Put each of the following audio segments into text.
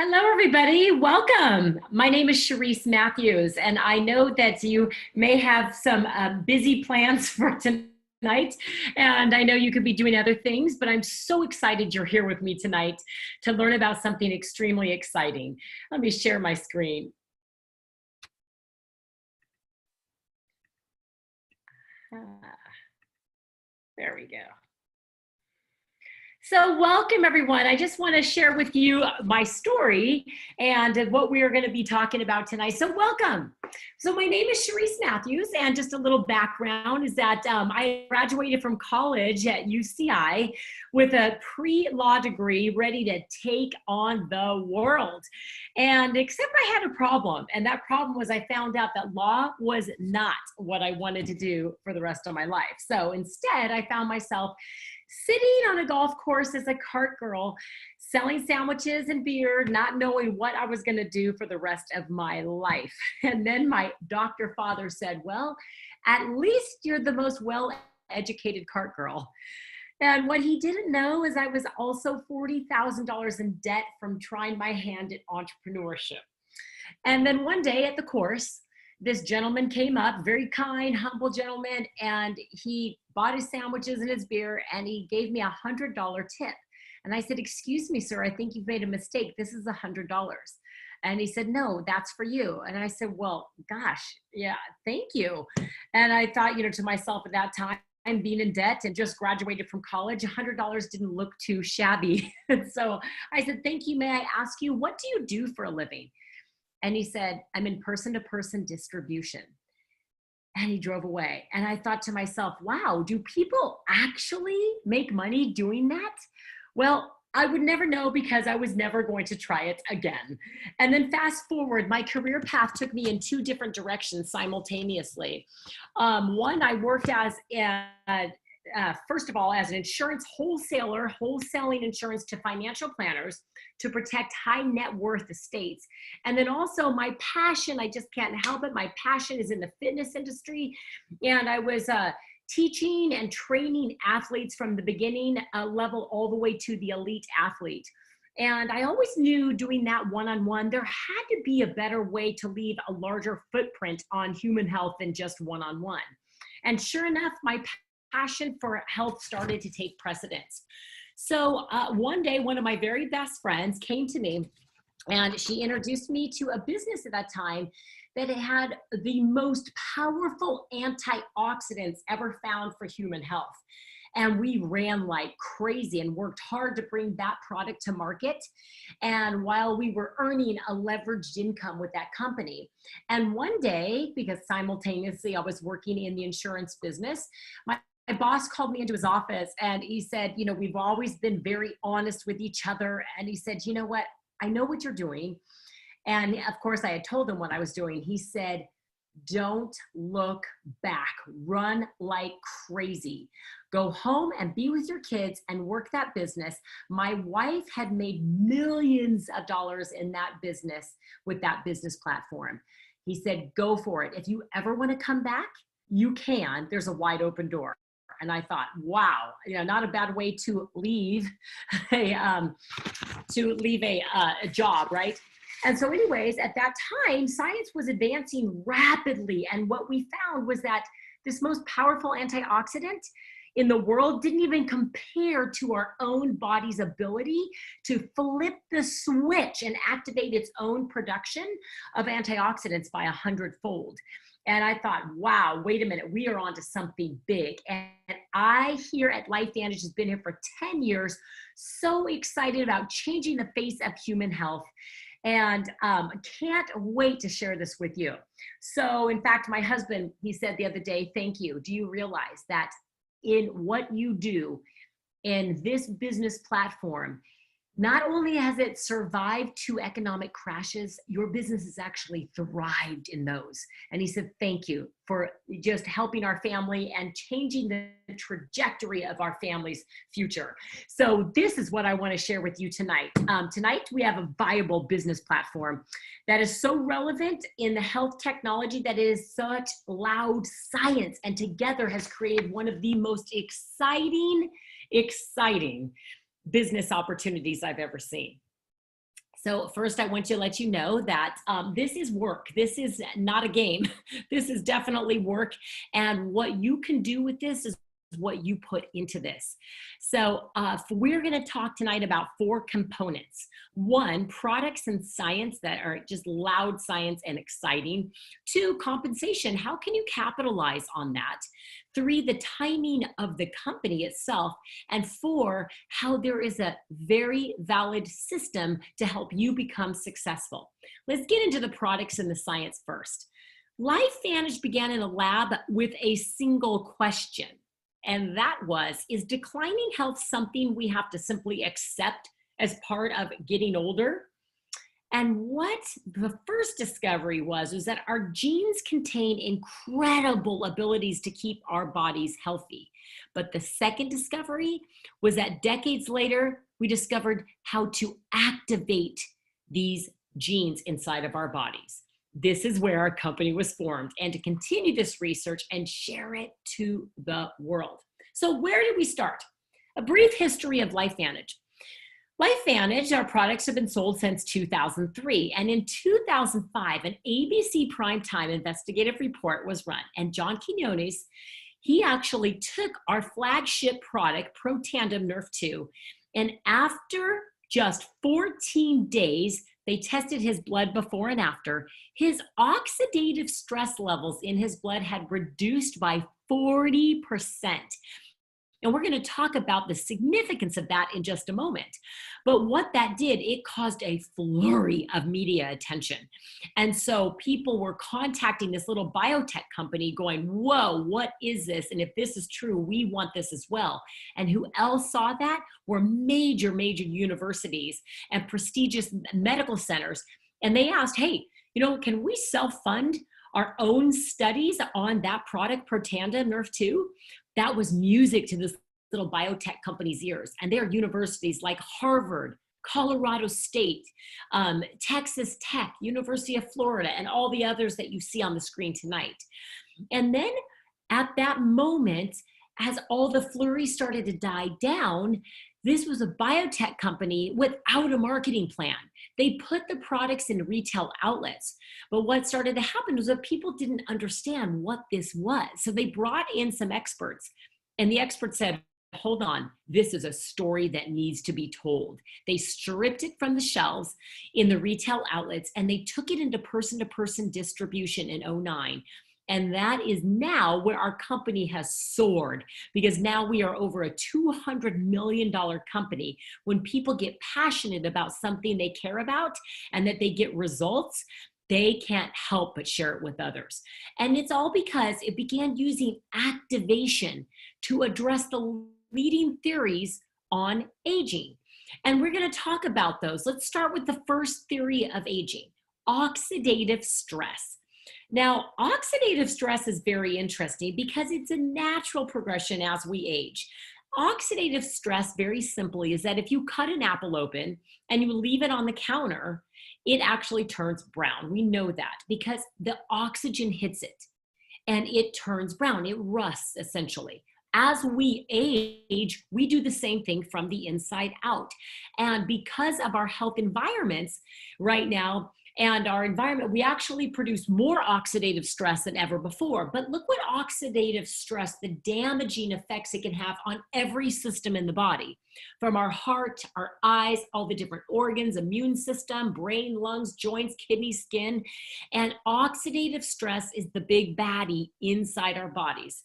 Hello, everybody. Welcome. My name is Cherise Matthews, and I know that you may have some busy plans for tonight, and I know you could be doing other things, but I'm so excited you're here with me tonight to learn about something extremely exciting. Let me share my screen. There we go. So welcome everyone. I just want to share with you my story and what we are going to be talking about tonight. So welcome. So my name is Cherise Matthews, and just a little background is that I graduated from college at UCI with a pre-law degree ready to take on the world. And except I had a problem, and that problem was I found out that law was not what I wanted to do for the rest of my life. So instead, I found myself sitting on a golf course as a cart girl, selling sandwiches and beer, not knowing what I was going to do for the rest of my life. And then my doctor father said, well, at least you're the most well-educated cart girl. And what he didn't know is I was also $40,000 in debt from trying my hand at entrepreneurship. And then one day at the course, this gentleman came up, very kind, humble gentleman, and he bought his sandwiches and his beer, and he gave me $100 tip. And I said, excuse me, sir, I think you've made a mistake. This is $100. And he said, no, that's for you. And I said, well, gosh, yeah, thank you. And I thought, to myself at that time, I'm being in debt and just graduated from college, $100 didn't look too shabby. And so I said, thank you. May I ask you, what do you do for a living? And he said, I'm in person-to-person distribution. And he drove away. And I thought to myself, wow, do people actually make money doing that? Well, I would never know because I was never going to try it again. And then fast forward, my career path took me in two different directions simultaneously. One, I worked as first of all, as an insurance wholesaler, wholesaling insurance to financial planners to protect high net worth estates. And then also my passion, I just can't help it. My passion is in the fitness industry. And I was teaching and training athletes from the beginning level all the way to the elite athlete. And I always knew doing that one-on-one, there had to be a better way to leave a larger footprint on human health than just one-on-one. And sure enough, my passion for health started to take precedence. So one day, one of my very best friends came to me and she introduced me to a business at that time that had the most powerful antioxidants ever found for human health. And we ran like crazy and worked hard to bring that product to market. And while we were earning a leveraged income with that company. And one day, because simultaneously I was working in the insurance business, my boss called me into his office and he said, we've always been very honest with each other. And he said, you know what? I know what you're doing. And of course I had told him what I was doing. He said, don't look back, run like crazy. Go home and be with your kids and work that business. My wife had made millions of dollars in that business with that business platform. He said, go for it. If you ever want to come back, you can. There's a wide open door. And I thought, wow, not a bad way to leave a job, right? And so anyways, at that time, science was advancing rapidly. And what we found was that this most powerful antioxidant in the world didn't even compare to our own body's ability to flip the switch and activate its own production of antioxidants by 100-fold. And I thought, wow, wait a minute, we are onto something big. And I here at LifeVantage has been here for 10 years, so excited about changing the face of human health. And can't wait to share this with you. So in fact, my husband, he said the other day, thank you. Do you realize that in what you do in this business platform, not only has it survived two economic crashes, your business has actually thrived in those. And he said, thank you for just helping our family and changing the trajectory of our family's future. So this is what I want to share with you tonight. Tonight, we have a viable business platform that is so relevant in the health technology that is such loud science, and together has created one of the most exciting business opportunities I've ever seen. So first, I want to let you know that this is work. This is not a game. This is definitely work. And what you can do with this is what you put into this. So we're going to talk tonight about 4 components. 1, products and science that are just loud science and exciting. 2, compensation. How can you capitalize on that? 3, the timing of the company itself. And 4, how there is a very valid system to help you become successful. Let's get into the products and the science first. LifeVantage began in a lab with a single question. And that was, is declining health something we have to simply accept as part of getting older? And what the first discovery was that our genes contain incredible abilities to keep our bodies healthy. But the second discovery was that decades later, we discovered how to activate these genes inside of our bodies. This is where our company was formed, and to continue this research and share it to the world. So where did we start? A brief history of LifeVantage. LifeVantage, our products have been sold since 2003. And in 2005, an ABC primetime investigative report was run. And John Quinones, he actually took our flagship product, Protandim Nerf 2, and after just 14 days, they tested his blood before and after. His oxidative stress levels in his blood had reduced by 40%. And we're going to talk about the significance of that in just a moment. But what that did, it caused a flurry of media attention. And so people were contacting this little biotech company going, whoa, what is this? And if this is true, we want this as well. And who else saw that were major universities and prestigious medical centers. And they asked, hey, can we self-fund our own studies on that product, Protandim Nerf 2? That was music to this little biotech company's ears. And there are universities like Harvard, Colorado State, Texas Tech, University of Florida, and all the others that you see on the screen tonight. And then at that moment, as all the flurry started to die down, this was a biotech company without a marketing plan. They put the products in retail outlets. But what started to happen was that people didn't understand what this was. So they brought in some experts, and the experts said, hold on, this is a story that needs to be told. They stripped it from the shelves in the retail outlets, and they took it into person-to-person distribution in 2009. And that is now where our company has soared, because now we are over a $200 million company. When people get passionate about something they care about and that they get results, they can't help but share it with others. And it's all because it began using activation to address the leading theories on aging. And we're going to talk about those. Let's start with the first theory of aging, oxidative stress. Now, oxidative stress is very interesting because it's a natural progression as we age. Oxidative stress, very simply, is that if you cut an apple open and you leave it on the counter, it actually turns brown. We know that because the oxygen hits it and it turns brown. It rusts, essentially. As we age, we do the same thing from the inside out. And because of our health environments right now, and our environment, we actually produce more oxidative stress than ever before. But look what oxidative stress, the damaging effects it can have on every system in the body, from our heart, our eyes, all the different organs, immune system, brain, lungs, joints, kidneys, skin. And oxidative stress is the big baddie inside our bodies.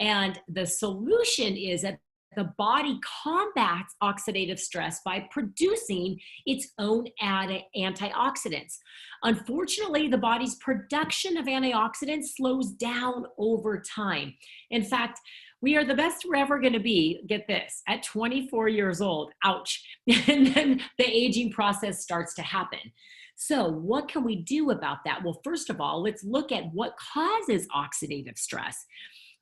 And the solution is that the body combats oxidative stress by producing its own antioxidants. Unfortunately, the body's production of antioxidants slows down over time. In fact, we are the best we're ever going to be, get this, at 24 years old. Ouch. And then the aging process starts to happen. So what can we do about that? Well, first of all, let's look at what causes oxidative stress.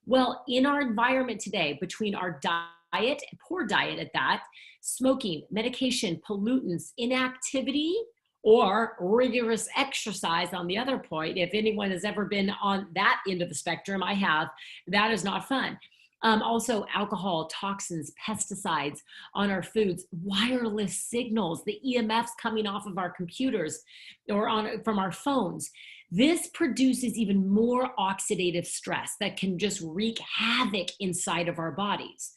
Well, in our environment today, between our diet, poor diet at that, smoking, medication, pollutants, inactivity, or rigorous exercise on the other point, if anyone has ever been on that end of the spectrum, I have, that is not fun. Also alcohol, toxins, pesticides on our foods, wireless signals, the EMFs coming off of our computers or from our phones. This produces even more oxidative stress that can just wreak havoc inside of our bodies.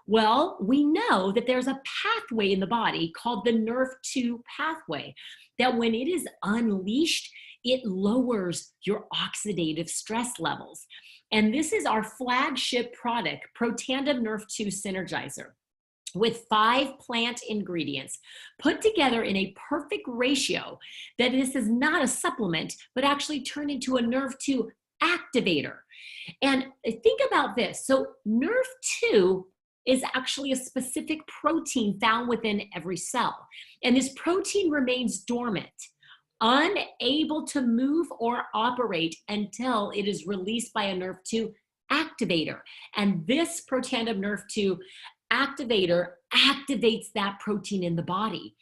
Well, we know that there's a pathway in the body called the NRF2 pathway that when it is unleashed, it lowers your oxidative stress levels. And this is our flagship product, Protandim NRF2 Synergizer, with 5 plant ingredients put together in a perfect ratio that this is not a supplement, but actually turned into a NRF2 activator. And think about this. So NRF2 is actually a specific protein found within every cell. And this protein remains dormant, unable to move or operate until it is released by a NRF2 activator. And this Protandim NRF2 activator activates that protein in the body.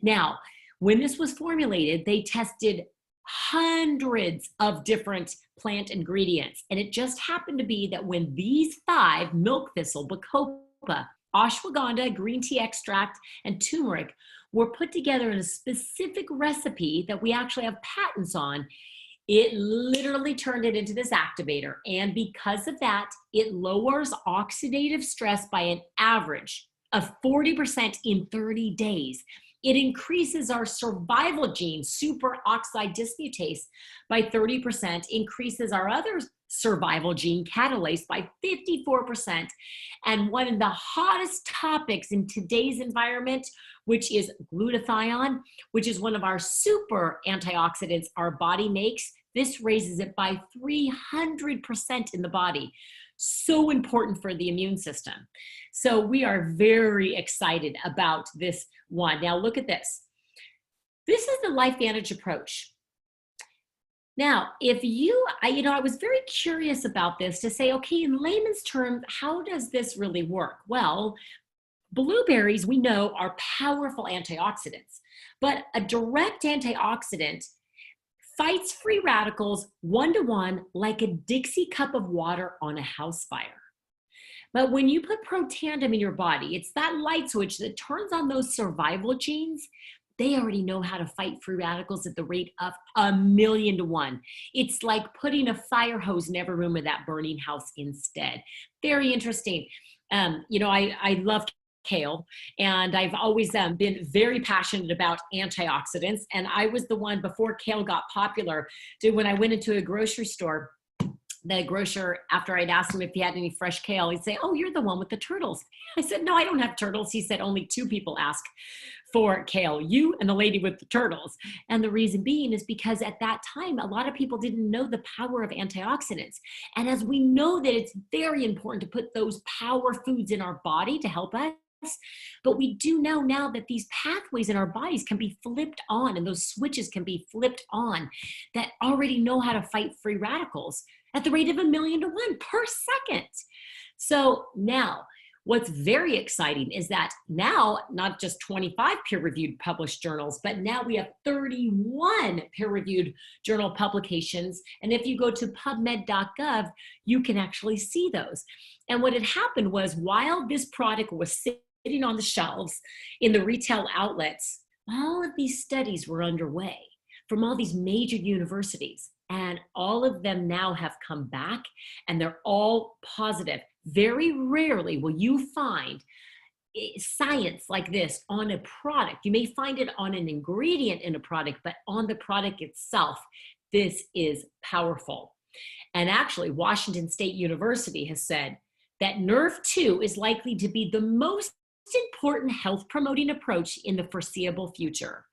Now, when this was formulated, they tested hundreds of different plant ingredients. And it just happened to be that when these 5, milk thistle, bacopa, ashwagandha, green tea extract, and turmeric were put together in a specific recipe that we actually have patents on, it literally turned it into this activator. And because of that, it lowers oxidative stress by an average of 40% in 30 days. It increases our survival gene, superoxide dismutase, by 30%, increases our other survival gene, catalase, by 54%. And one of the hottest topics in today's environment, which is glutathione, which is one of our super antioxidants our body makes, this raises it by 300% in the body. So important for the immune system. So we are very excited about this one. Now look at this. This is the LifeVantage approach. Now, if I was very curious about this to say, okay, in layman's terms, how does this really work? Well, blueberries, we know, are powerful antioxidants, but a direct antioxidant fights free radicals 1-to-1 like a Dixie cup of water on a house fire. But when you put Protandim in your body, it's that light switch that turns on those survival genes. They already know how to fight free radicals at the rate of 1,000,000 to 1. It's like putting a fire hose in every room of that burning house instead. Very interesting. I love kale, and I've always been very passionate about antioxidants. And I was the one before kale got popular, when I went into a grocery store, the grocer, after I'd asked him if he had any fresh kale, he'd say, "Oh, you're the one with the turtles." I said, "No, I don't have turtles." He said, "Only 2 people ask for kale, you and the lady with the turtles." And the reason being is because at that time, a lot of people didn't know the power of antioxidants. And as we know that it's very important to put those power foods in our body to help us, but we do know now that these pathways in our bodies can be flipped on, and those switches can be flipped on that already know how to fight free radicals at the rate of 1,000,000 to 1 per second. So now, what's very exciting is that now not just 25 peer-reviewed published journals, but now we have 31 peer-reviewed journal publications. And if you go to pubmed.gov, you can actually see those. And what had happened was, while this product was sitting on the shelves in the retail outlets, all of these studies were underway from all these major universities. And all of them now have come back, and they're all positive. Very rarely will you find science like this on a product. You may find it on an ingredient in a product, but on the product itself, this is powerful. And actually, Washington State University has said that NRF2 is likely to be the most important health promoting approach in the foreseeable future.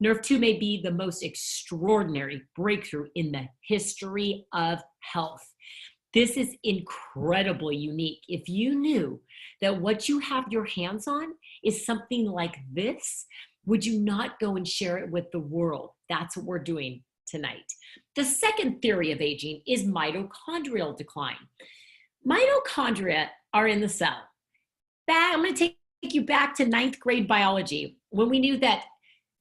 NRF2 may be the most extraordinary breakthrough in the history of health. This is incredibly unique. If you knew that what you have your hands on is something like this, would you not go and share it with the world? That's what we're doing tonight. The second theory of aging is mitochondrial decline. Mitochondria are in the cell. I'm going to take you back to 9th grade biology, when we knew that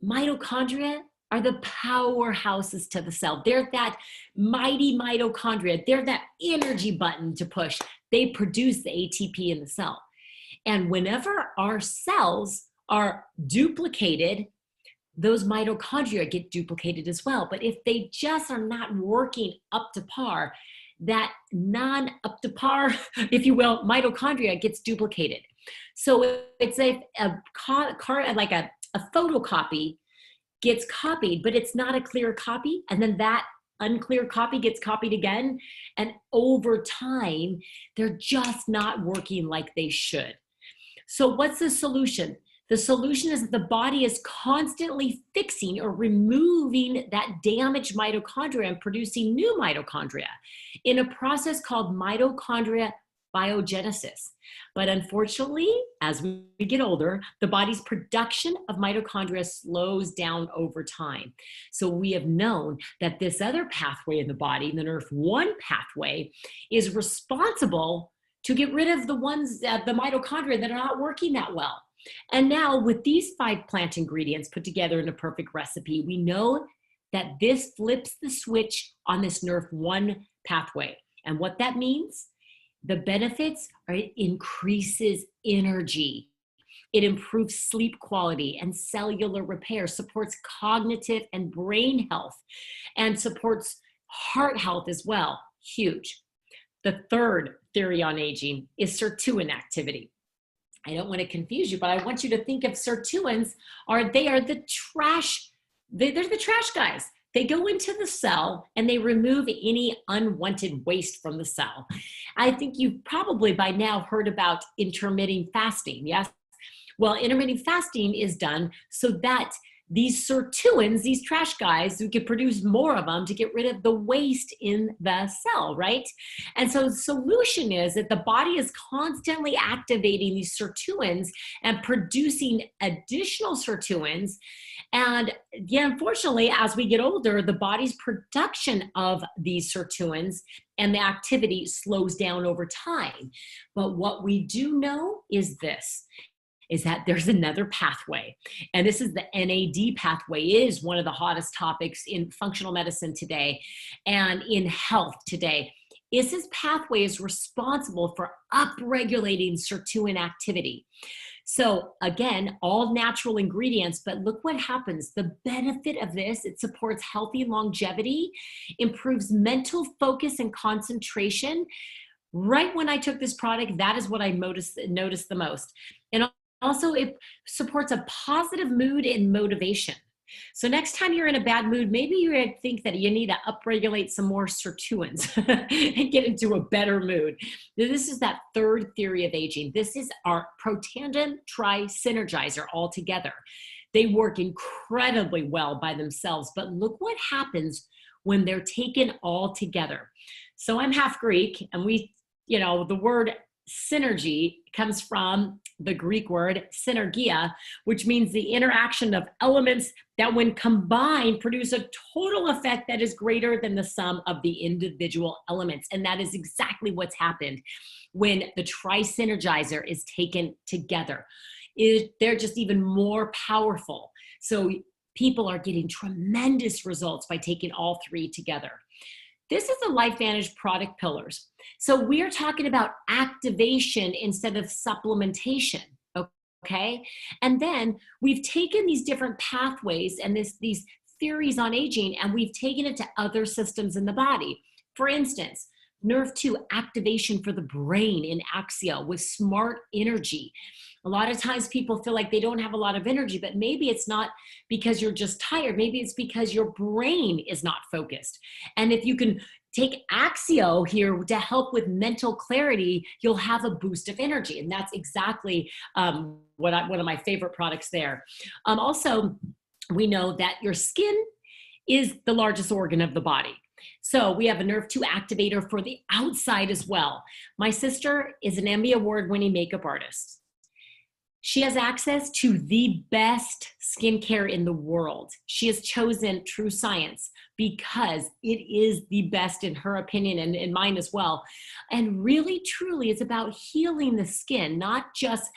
mitochondria are the powerhouses to the cell. They're that mighty mitochondria. They're that energy button to push. they produce the ATP in the cell. And whenever our cells are duplicated, those mitochondria get duplicated as well. But if they just are not working up to par, that non-up to par, if you will, mitochondria gets duplicated. So it's like a photocopy gets copied, but it's not a clear copy. And then that unclear copy gets copied again. And over time, they're just not working like they should. So what's the solution? The solution is that the body is constantly fixing or removing that damaged mitochondria and producing new mitochondria in a process called mitochondria biogenesis. But unfortunately, as we get older, the body's production of mitochondria slows down over time. So we have known that this other pathway in the body, the NRF1 pathway, is responsible to get rid of the mitochondria that are not working that well. And now with these 5 plant ingredients put together in a perfect recipe, we know that this flips the switch on this NRF1 pathway. And what that means, the benefits are it increases energy. It improves sleep quality and cellular repair, supports cognitive and brain health, and supports heart health as well. Huge. The third theory on aging is sirtuin activity. I don't want to confuse you, but I want you to think of sirtuins they are the trash. They're the trash guys. They go into the cell and they remove any unwanted waste from the cell. I think you've probably by now heard about intermittent fasting, yes? Well, intermittent fasting is done so that these sirtuins, these trash guys, we could produce more of them to get rid of the waste in the cell, right? And so the solution is that the body is constantly activating these sirtuins and producing additional sirtuins. And yeah, unfortunately, as we get older, the body's production of these sirtuins and the activity slows down over time. But what we do know is this, is that there's another pathway. And this is the NAD pathway, is one of the hottest topics in functional medicine today and in health today. This pathway is responsible for upregulating sirtuin activity. So again, all natural ingredients, but look what happens. The benefit of this, it supports healthy longevity, improves mental focus and concentration. Right when I took this product, that is what I noticed the most. And also, it supports a positive mood and motivation. So next time you're in a bad mood, maybe you think that you need to upregulate some more sirtuins and get into a better mood. This is that third theory of aging. This is our Protandim Tri-Synergizer altogether. They work incredibly well by themselves, but look what happens when they're taken all together. So I'm half Greek, and the word synergy comes from the Greek word synergia, which means the interaction of elements that when combined produce a total effect that is greater than the sum of the individual elements. And that is exactly what's happened when the Tri-Synergizer is taken together. They're just even more powerful. So people are getting tremendous results by taking all 3 together. This is the LifeVantage product pillars. So we are talking about activation instead of supplementation, okay? And then we've taken these different pathways and these theories on aging, and we've taken it to other systems in the body. For instance, NRF2 activation for the brain in Axia with smart energy. A lot of times people feel like they don't have a lot of energy, but maybe it's not because you're just tired. Maybe it's because your brain is not focused. And if you can take Axio here to help with mental clarity, you'll have a boost of energy. And that's exactly one of my favorite products there. Also, we know that your skin is the largest organ of the body. So we have a NRF2 activator for the outside as well. My sister is an Emmy award-winning makeup artist. She has access to the best skincare in the world. She has chosen True Science because it is the best in her opinion and in mine as well. And really, truly, it's about healing the skin, not just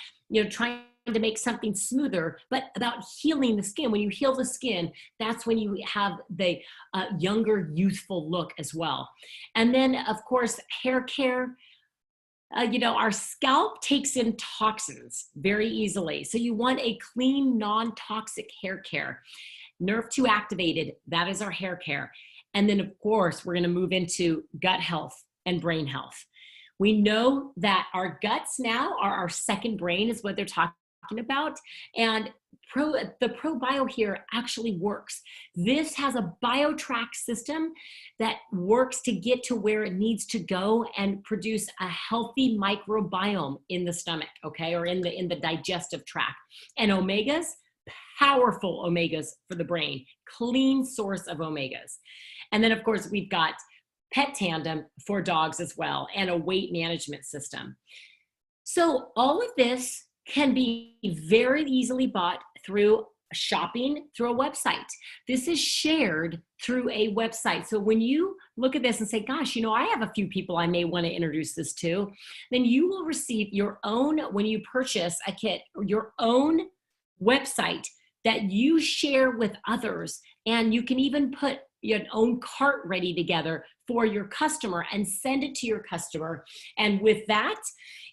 trying to make something smoother, but about healing the skin. When you heal the skin, that's when you have the younger, youthful look as well. And then, of course, hair care. our scalp takes in toxins very easily. So you want a clean, non-toxic hair care. Nerve 2 activated, that is our hair care. And then of course, we're gonna move into gut health and brain health. We know that our guts now are our second brain, is what they're talking about. And the ProBio here actually works. This has a BioTrack system that works to get to where it needs to go and produce a healthy microbiome in the stomach, okay, or in the digestive tract. And omegas, powerful omegas for the brain, clean source of omegas. And then of course we've got Pet Tandem for dogs as well, and a weight management system. So all of this can be very easily bought through shopping through a website. This is shared through a website. So when you look at this and say, gosh, I have a few people I may want to introduce this to, then you will receive your own, when you purchase a kit, your own website that you share with others. And you can even put your own cart ready together for your customer and send it to your customer. And with that,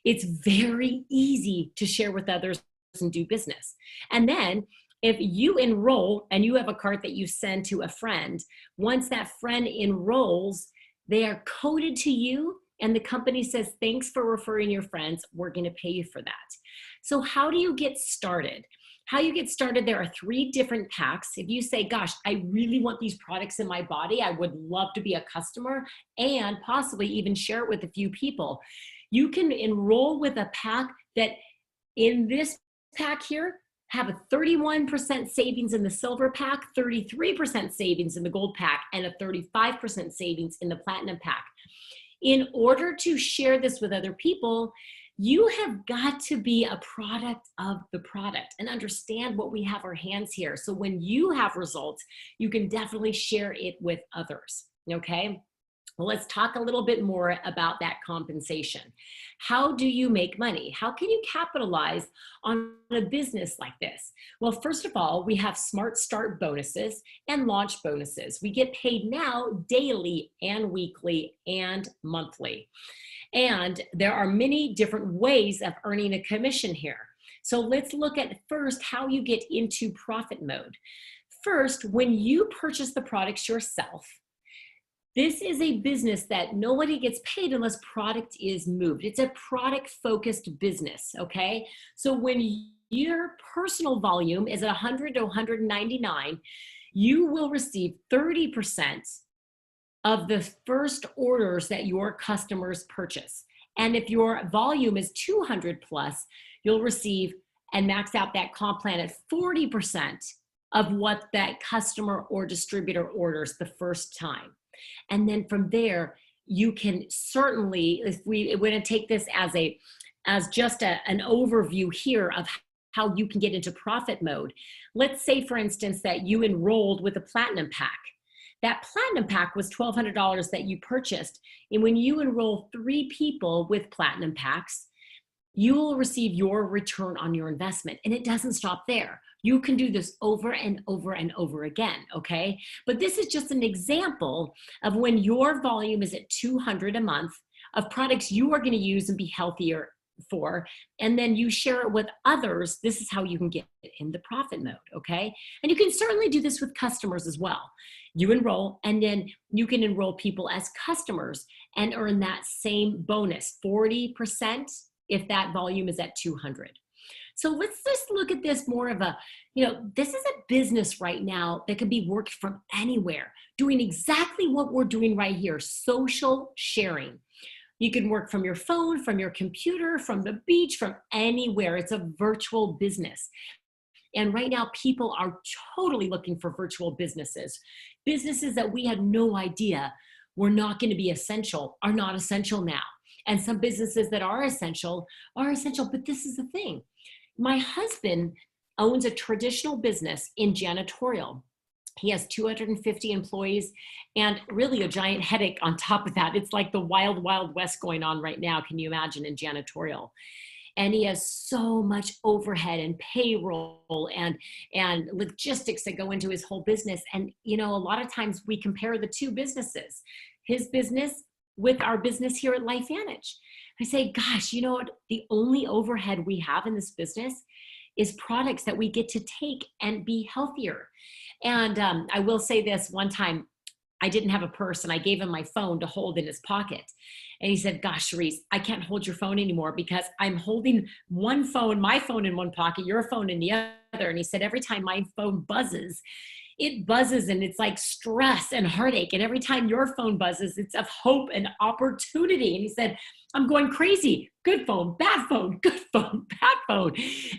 it's very easy to share with others and do business. And then if you enroll and you have a cart that you send to a friend, once that friend enrolls, they are coded to you and the company says, thanks for referring your friends, we're gonna pay you for that. So how do you get started? How you get started, there are 3 different packs. If you say, gosh, I really want these products in my body, I would love to be a customer and possibly even share it with a few people. You can enroll with a pack that in this pack here, have a 31% savings in the silver pack, 33% savings in the gold pack, and a 35% savings in the platinum pack. In order to share this with other people, you have got to be a product of the product and understand what we have our hands here. So when you have results, you can definitely share it with others, okay? Well, let's talk a little bit more about that compensation. How do you make money? How can you capitalize on a business like this? Well, first of all, we have Smart Start bonuses and launch bonuses. We get paid now daily and weekly and monthly. And there are many different ways of earning a commission here. So let's look at first how you get into profit mode. First, when you purchase the products yourself, this is a business that nobody gets paid unless product is moved. It's a product-focused business, okay? So when your personal volume is at 100 to 199, you will receive 30% of the first orders that your customers purchase. And if your volume is 200 plus, you'll receive and max out that comp plan at 40% of what that customer or distributor orders the first time. And then from there, you can certainly, if we're going to take this as just an overview here of how you can get into profit mode. Let's say, for instance, that you enrolled with a platinum pack. That platinum pack was $1,200 that you purchased. And when you enroll 3 people with platinum packs, you will receive your return on your investment. And it doesn't stop there. You can do this over and over and over again, okay? But this is just an example of when your volume is at 200 a month of products you are gonna use and be healthier for, and then you share it with others. This is how you can get in the profit mode, okay? And you can certainly do this with customers as well. You enroll, and then you can enroll people as customers and earn that same bonus, 40% if that volume is at 200. So let's just look at this more of a, this is a business right now that can be worked from anywhere, doing exactly what we're doing right here, social sharing. You can work from your phone, from your computer, from the beach, from anywhere. It's a virtual business. And right now, people are totally looking for virtual businesses. Businesses that we had no idea were not going to be essential are not essential now. And some businesses that are essential, but this is the thing. My husband owns a traditional business in janitorial. He has 250 employees and really a giant headache on top of that. It's like the wild, wild west going on right now. Can you imagine, in janitorial? And he has so much overhead and payroll and logistics that go into his whole business. And, a lot of times we compare the 2 businesses, his business with our business here at LifeVantage. I say, gosh, you know what? The only overhead we have in this business is products that we get to take and be healthier. And I will say this one time, I didn't have a purse and I gave him my phone to hold in his pocket. And he said, gosh, Cherise, I can't hold your phone anymore because I'm holding one phone, my phone in one pocket, your phone in the other. And he said, every time my phone buzzes, it buzzes and it's like stress and heartache. And every time your phone buzzes, it's of hope and opportunity. And he said, I'm going crazy. Good phone, bad phone, good phone, bad phone.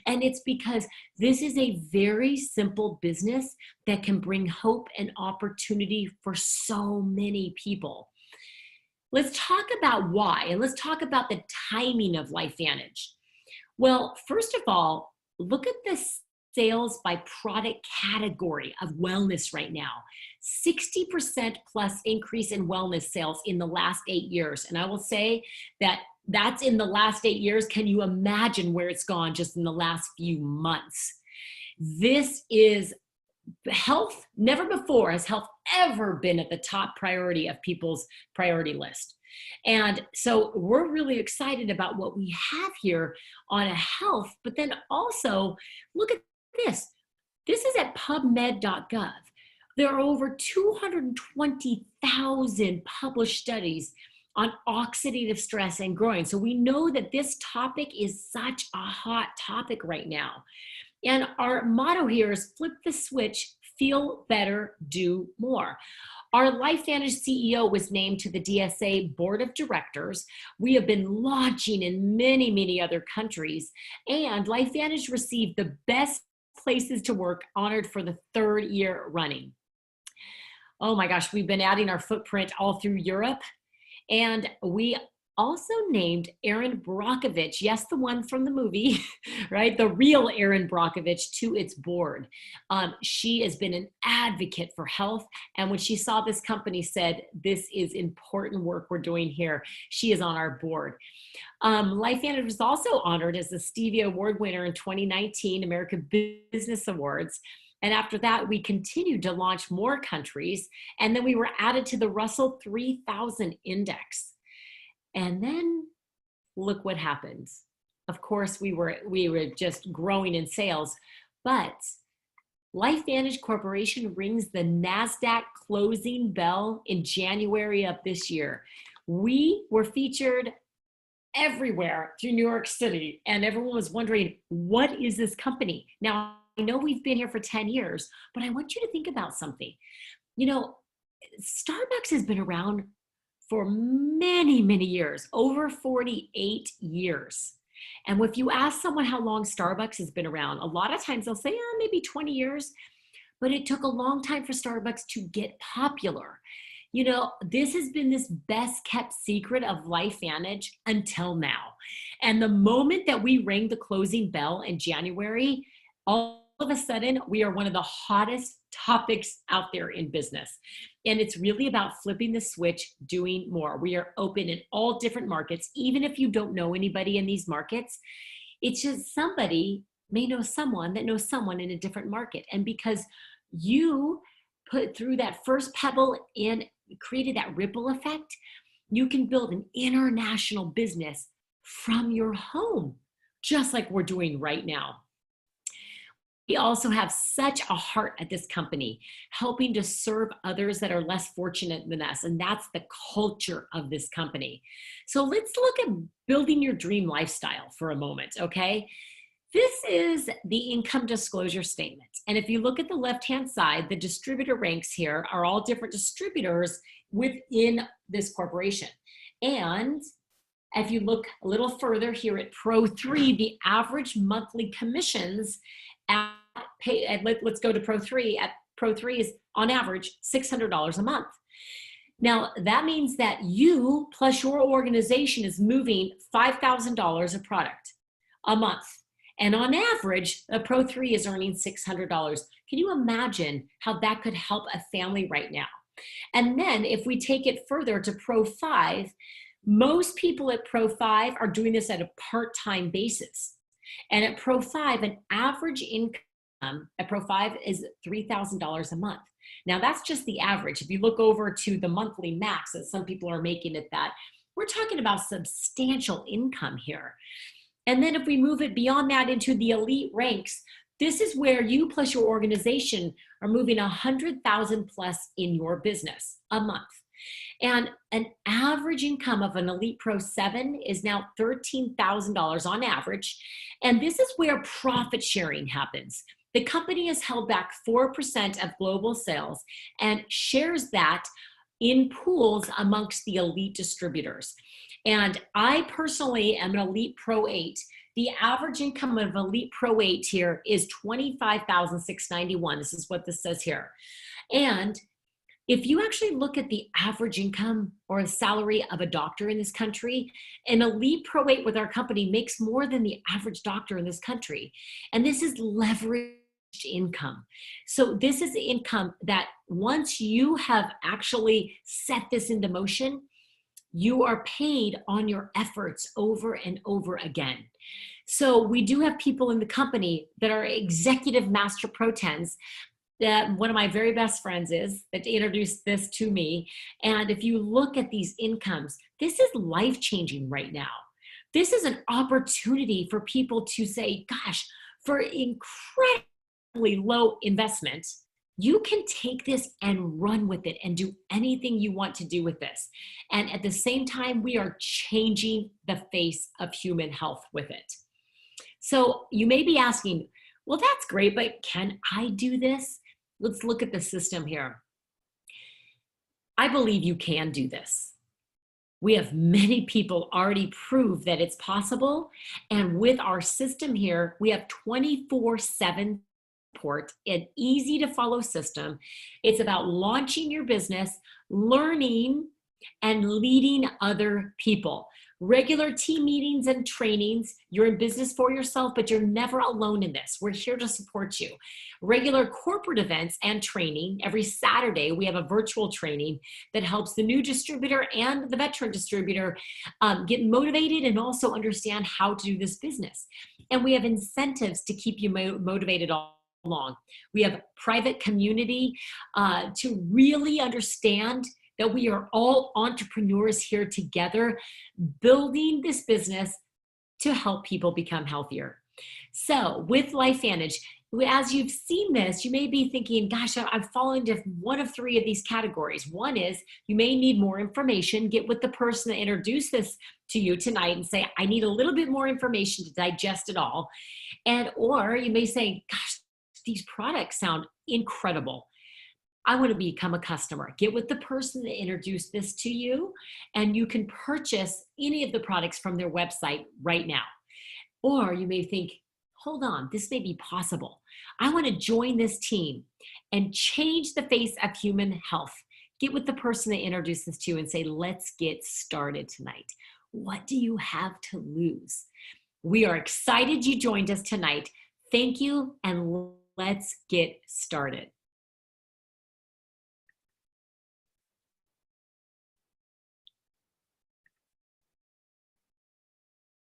And it's because this is a very simple business that can bring hope and opportunity for so many people. Let's talk about why, and let's talk about the timing of LifeVantage. Well, first of all, look at this sales by product category of wellness right now. 60% plus increase in wellness sales in the last 8 years. And I will say that that's in the last 8 years. Can you imagine where it's gone just in the last few months? This is health. Never before has health ever been at the top priority of people's priority list. And so we're really excited about what we have here on a health, but then also look at this. This is at pubmed.gov. There are over 220,000 published studies on oxidative stress and growing. So we know that this topic is such a hot topic right now. And our motto here is flip the switch, feel better, do more. Our LifeVantage CEO was named to the DSA Board of Directors. We have been launching in many, many other countries. And LifeVantage received the Best Places to Work honored for the 3rd year running. Oh my gosh, we've been adding our footprint all through Europe. And we also named Erin Brockovich, yes, the one from the movie, right? The real Erin Brockovich, to its board. She has been an advocate for health. And when she saw this company, said, this is important work we're doing here. She is on our board. LifeVantage was also honored as the Stevie Award winner in 2019 American Business Awards. And after that, we continued to launch more countries. And then we were added to the Russell 3000 Index. And then look what happens. Of course, we were just growing in sales, but LifeVantage Corporation rings the NASDAQ closing bell in January of this year. We were featured everywhere through New York City, and everyone was wondering, what is this company? Now, I know we've been here for 10 years, but I want you to think about something. You know, Starbucks has been around for many, many years, over 48 years. And if you ask someone how long Starbucks has been around, a lot of times they'll say, maybe 20 years. But it took a long time for Starbucks to get popular. You know, this has been this best kept secret of LifeVantage until now. And the moment that we rang the closing bell in January, all of a sudden, we are one of the hottest topics out there in business. And it's really about flipping the switch, doing more. We are open in all different markets. Even if you don't know anybody in these markets, it's just somebody may know someone that knows someone in a different market. And because you put through that first pebble in, created that ripple effect, you can build an international business from your home, just like we're doing right now. We also have such a heart at this company, helping to serve others that are less fortunate than us. And that's the culture of this company. So let's look at building your dream lifestyle for a moment, okay? This is the income disclosure statement. And if you look at the left-hand side, the distributor ranks here are all different distributors within this corporation. And if you look a little further here at Pro 3, the average monthly commissions let's go to Pro 3. At Pro 3 is on average $600 a month. Now that means that you plus your organization is moving $5,000 of product a month. And on average, a Pro 3 is earning $600. Can you imagine how that could help a family right now? And then if we take it further to Pro 5, most people at Pro 5 are doing this at a part-time basis. And at Pro 5, an average income at Pro 5 is $3,000 a month. Now that's just the average. If you look over to the monthly max that some people are making at that, we're talking about substantial income here. And then if we move it beyond that into the elite ranks, this is where you plus your organization are moving 100,000 plus in your business a month. And an average income of an Elite Pro 7 is now $13,000 on average. And this is where profit sharing happens. The company has held back 4% of global sales and shares that in pools amongst the elite distributors. And I personally am an Elite Pro 8. The average income of Elite Pro 8 here is $25,691. This is what this says here. And if you actually look at the average income or salary of a doctor in this country, an Elite Pro 8 with our company makes more than the average doctor in this country. And this is leveraged income. So this is the income that once you have actually set this into motion, you are paid on your efforts over and over again. So we do have people in the company that are executive master pro 10s that one of my very best friends is that introduced this to me. And if you look at these incomes, this is life-changing right now. This is an opportunity for people to say, gosh, for incredibly low investment, you can take this and run with it and do anything you want to do with this. And at the same time, we are changing the face of human health with it. So you may be asking, well, that's great, but can I do this? Let's look at the system here. I believe you can do this. We have many people already prove that it's possible. And with our system here, we have 24/7 support, an easy to follow system. It's about launching your business, learning, and leading other people. Regular team meetings and trainings. You're in business for yourself, but you're never alone in this. We're here to support you. Regular corporate events and training. Every Saturday, we have a virtual training that helps the new distributor and the veteran distributor get motivated and also understand how to do this business. And we have incentives to keep you motivated all along. We have private community to really understand that we are all entrepreneurs here together, building this business to help people become healthier. So with LifeVantage, as you've seen this, you may be thinking, gosh, I've fallen into one of three of these categories. One is you may need more information. Get with the person that introduced this to you tonight and say, I need a little bit more information to digest it all. And or you may say, gosh, these products sound incredible. I want to become a customer. Get with the person that introduced this to you, and you can purchase any of the products from their website right now. Or you may think, hold on, this may be possible. I want to join this team and change the face of human health. Get with the person that introduced this to you and say, let's get started tonight. What do you have to lose? We are excited you joined us tonight. Thank you, and let's get started.